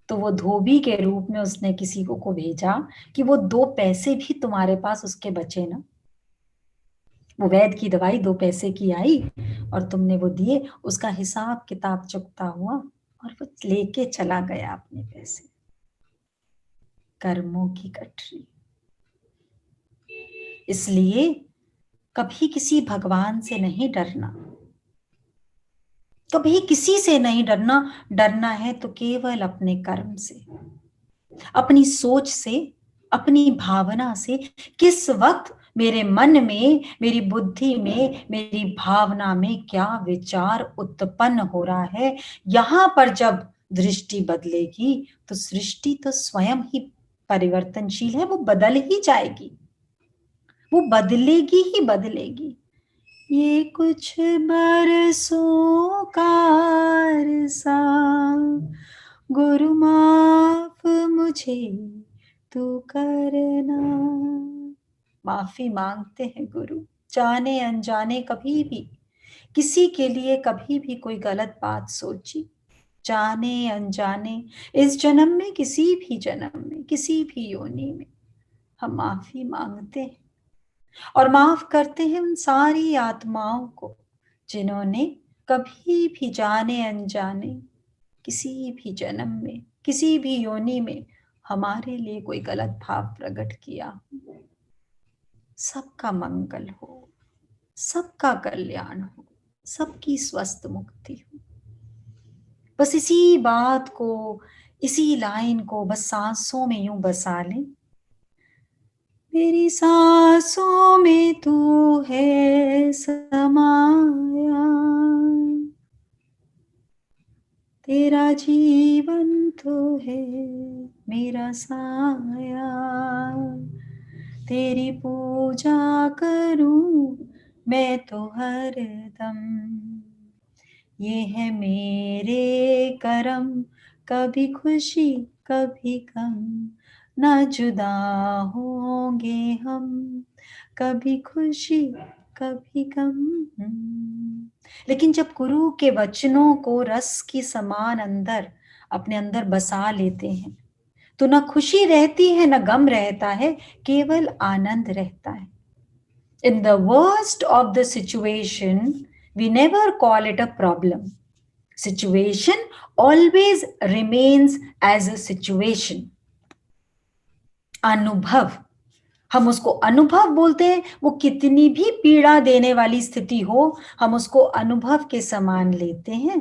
तो वो धोबी के रूप में उसने किसी को भेजा कि वो 2 पैसे भी तुम्हारे पास उसके बचे ना। वो वैद्य की दवाई 2 पैसे की आई और तुमने वो दिए, उसका हिसाब किताब चुकता हुआ, और वो लेके चला गया अपने पैसे। कर्मों की गठरी। इसलिए कभी किसी भगवान से नहीं डरना, कभी किसी से नहीं डरना। डरना है तो केवल अपने कर्म से, अपनी सोच से, अपनी भावना से। किस वक्त मेरे मन में, मेरी बुद्धि में, मेरी भावना में क्या विचार उत्पन्न हो रहा है, यहां पर जब दृष्टि बदलेगी तो सृष्टि तो स्वयं ही परिवर्तनशील है, वो बदल ही जाएगी, वो बदलेगी ही बदलेगी। ये कुछ बरसों का अरसा, गुरु माफ मुझे तू करना। माफी मांगते हैं गुरु, जाने अनजाने कभी भी किसी के लिए कभी भी कोई गलत बात सोची, जाने अनजाने, इस जन्म में, किसी भी जन्म में, किसी भी योनि में, हम माफी मांगते हैं और माफ करते हैं उन सारी आत्माओं को जिन्होंने कभी भी जाने अनजाने किसी भी जन्म में, किसी भी योनि में हमारे लिए कोई गलत भाव प्रकट किया। सबका मंगल हो, सबका कल्याण हो, सबकी स्वस्थ मुक्ति हो। बस इसी बात को, इसी लाइन को बस सांसों में यूं बसा लें। मेरी सांसों में तू है समाया, तेरा जीवन तो है मेरा साया, तेरी पूजा करूं मैं तो हरदम, ये है मेरे करम, कभी खुशी कभी गम, ना जुदा होंगे हम, कभी खुशी कभी गम। लेकिन जब गुरु के वचनों को रस की समान अंदर, अपने अंदर बसा लेते हैं, तो ना खुशी रहती है, ना गम रहता है, केवल आनंद रहता है। In the worst of the situation, we never call it a problem. Situation always remains as a situation. अनुभव, हम उसको अनुभव बोलते हैं। वो कितनी भी पीड़ा देने वाली स्थिति हो, हम उसको अनुभव के समान लेते हैं,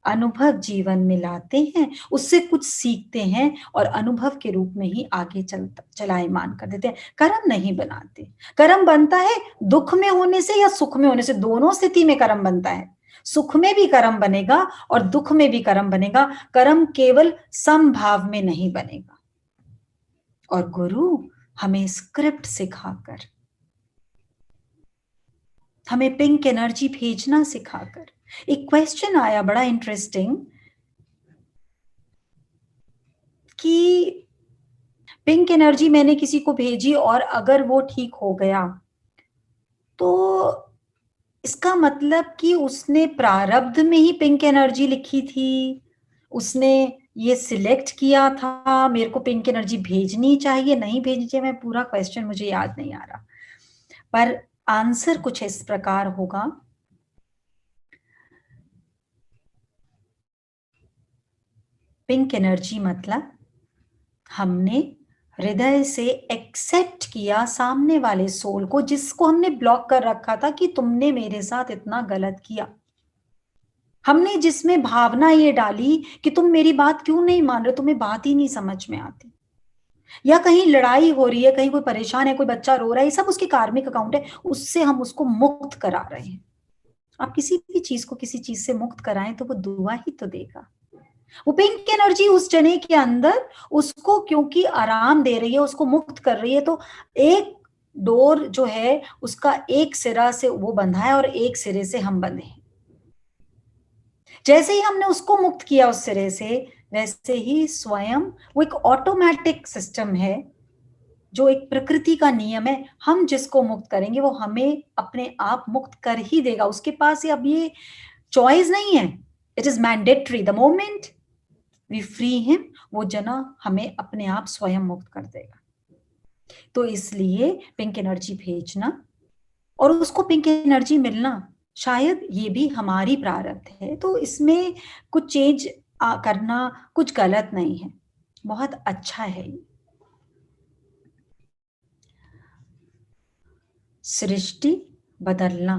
अनुभव जीवन में लाते हैं, उससे कुछ सीखते हैं और अनुभव के रूप में ही आगे चलायमान कर देते हैं। कर्म नहीं बनाते। कर्म बनता है दुख में होने से या सुख में होने से, दोनों स्थिति में कर्म बनता है। सुख में भी कर्म बनेगा और दुख में भी कर्म बनेगा। कर्म केवल समभाव में नहीं बनेगा। और गुरु हमें स्क्रिप्ट सिखाकर, हमें पिंक एनर्जी भेजना सिखाकर, एक क्वेश्चन आया बड़ा इंटरेस्टिंग कि पिंक एनर्जी मैंने किसी को भेजी और अगर वो ठीक हो गया तो इसका मतलब कि उसने प्रारब्ध में ही पिंक एनर्जी लिखी थी, उसने ये सिलेक्ट किया था मेरे को पिंक एनर्जी भेजनी चाहिए नहीं भेजनी चाहिए। मैं पूरा क्वेश्चन मुझे याद नहीं आ रहा, पर आंसर कुछ इस प्रकार होगा, पिंक एनर्जी मतलब हमने हृदय से एक्सेप्ट किया सामने वाले सोल को, जिसको हमने ब्लॉक कर रखा था कि तुमने मेरे साथ इतना गलत किया। हमने जिसमें भावना ये डाली कि तुम मेरी बात क्यों नहीं मान रहे, तुम्हें बात ही नहीं समझ में आती, या कहीं लड़ाई हो रही है, कहीं कोई परेशान है, कोई बच्चा रो रहा है, ये सब उसकी कार्मिक अकाउंट है, उससे हम उसको मुक्त करा रहे हैं। आप किसी भी चीज को किसी चीज से मुक्त कराएं तो वो दुआ ही तो देगा। वो पिंक एनर्जी उस जने के अंदर उसको क्योंकि आराम दे रही है, उसको मुक्त कर रही है, तो एक डोर जो है उसका एक सिरा से वो बंधा है और एक सिरे से हम बंधे हैं। जैसे ही हमने उसको मुक्त किया उस सिरे से, वैसे ही स्वयं वो एक ऑटोमेटिक सिस्टम है, जो एक प्रकृति का नियम है, हम जिसको मुक्त करेंगे वो हमें अपने आप मुक्त कर ही देगा। उसके पास अब ये चॉइस नहीं है, it is mandatory. The moment we free him, वो जना हमें अपने आप स्वयं मुक्त कर देगा। तो इसलिए पिंक एनर्जी भेजना और उसको पिंक एनर्जी मिलना, शायद ये भी हमारी प्रारब्ध है, तो इसमें कुछ चेंज करना कुछ गलत नहीं है, बहुत अच्छा है। सृष्टि बदलना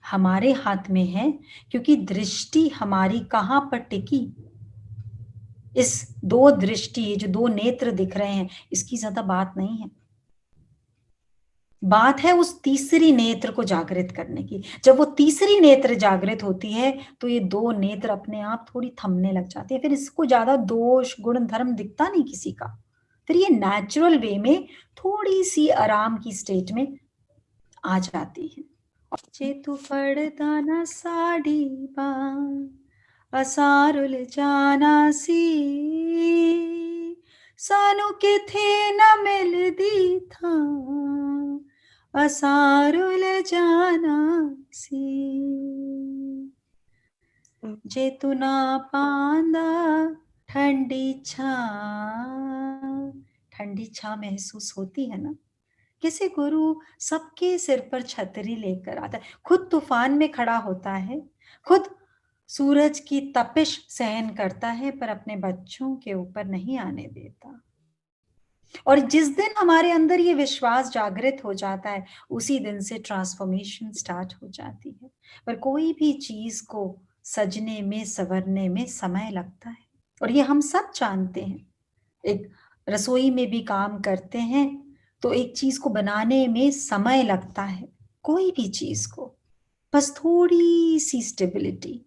हमारे हाथ में है, क्योंकि दृष्टि हमारी कहां पर टिकी? इस दो दृष्टि, जो दो नेत्र दिख रहे हैं, इसकी ज्यादा बात नहीं है। बात है उस तीसरी नेत्र को जागृत करने की। जब वो तीसरी नेत्र जागृत होती है तो ये दो नेत्र अपने आप थोड़ी थमने लग जाती है। फिर इसको ज्यादा दोष गुण धर्म दिखता नहीं किसी का। फिर ये नेचुरल वे में थोड़ी सी आराम की स्टेट में आ जाती है। चेतु पड़ता न साड़ी बां असारुल जानासी सानु के थे न मिल दी था असारुल जानासी जेतु ना पांदा ठंडी छा महसूस होती है ना। कैसे गुरु सबके सिर पर छतरी लेकर आता है, खुद तूफान में खड़ा होता है, खुद सूरज की तपिश सहन करता है, पर अपने बच्चों के ऊपर नहीं आने देता। और जिस दिन हमारे अंदर ये विश्वास जागृत हो जाता है, उसी दिन से ट्रांसफॉर्मेशन स्टार्ट हो जाती है। पर कोई भी चीज को सजने में संवरने में समय लगता है, और ये हम सब जानते हैं। एक रसोई में भी काम करते हैं तो एक चीज को बनाने में समय लगता है, कोई भी चीज को, बस थोड़ी सी स्टेबिलिटी।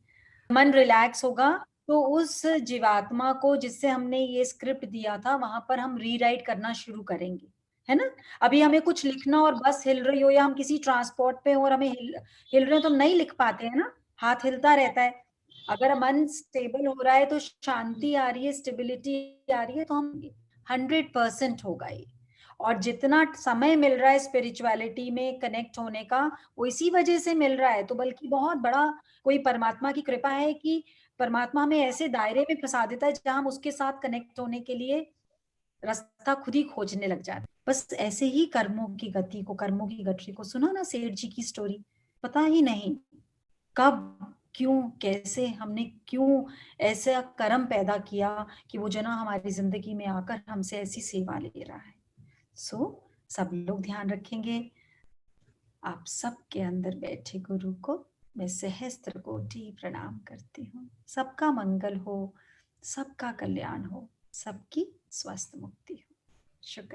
मन रिलैक्स होगा तो उस जीवात्मा को जिससे हमने ये स्क्रिप्ट दिया था वहां पर हम रीराइट करना शुरू करेंगे, है ना। अभी हमें कुछ लिखना और बस हिल रही हो, या हम किसी ट्रांसपोर्ट पे हो और हमें हिल रहे हो तो हम नहीं लिख पाते हैं ना, हाथ हिलता रहता है। अगर मन स्टेबल हो रहा है तो शांति आ रही है, स्टेबिलिटी आ रही है, तो हम 100% होगा ये। और जितना समय मिल रहा है स्पिरिचुअलिटी में कनेक्ट होने का, वो इसी वजह से मिल रहा है। तो बल्कि बहुत बड़ा कोई परमात्मा की कृपा है कि परमात्मा हमें ऐसे दायरे में फंसा देता है जहां हम उसके साथ कनेक्ट होने के लिए रास्ता खुद ही खोजने लग जाते हैं। बस ऐसे ही कर्मों की गति को, कर्मों की गति को सुना ना सेठ जी की स्टोरी, पता ही नहीं कब क्यों कैसे हमने क्यों ऐसा कर्म पैदा किया कि वो जना हमारी जिंदगी में आकर हमसे ऐसी सेवा ले रहा है। सब लोग ध्यान रखेंगे। आप सबके अंदर बैठे गुरु को मैं सहस्त्र कोटि प्रणाम करती हूँ। सबका मंगल हो, सबका कल्याण हो, सबकी स्वस्थ मुक्ति हो। शुक्र।